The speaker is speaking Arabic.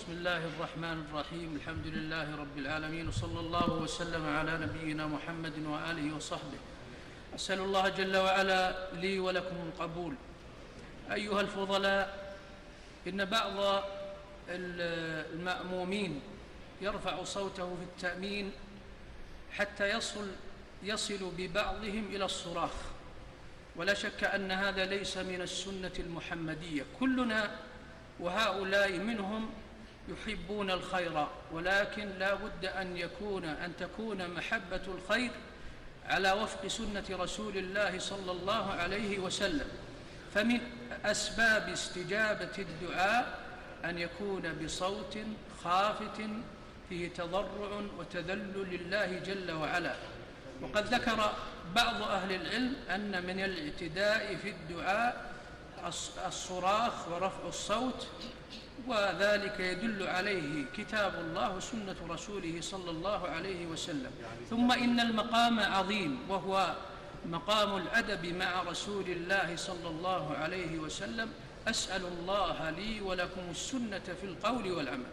بسم الله الرحمن الرحيم. الحمد لله رب العالمين، وصلى الله وسلم على نبينا محمد وآله وصحبه. أسأل الله جل وعلا لي ولكم القبول. أيها الفضلاء، إن بعض المأمومين يرفع صوته في التأمين حتى يصل ببعضهم إلى الصراخ، ولا شك أن هذا ليس من السنة المحمدية. كلنا وهؤلاء منهم يحبون الخير، ولكن لا بد أن تكون محبة الخير على وفق سنة رسول الله صلى الله عليه وسلم. فمن أسباب استجابة الدعاء أن يكون بصوت خافت فيه تضرع وتذلل لله جل وعلا. وقد ذكر بعض أهل العلم أن من الاعتداء في الدعاء الصراخ ورفع الصوت، وذلك يدل عليه كتاب الله وسنة رسوله صلى الله عليه وسلم. ثم إن المقام عظيم، وهو مقام الأدب مع رسول الله صلى الله عليه وسلم. أسأل الله لي ولكم السنة في القول والعمل.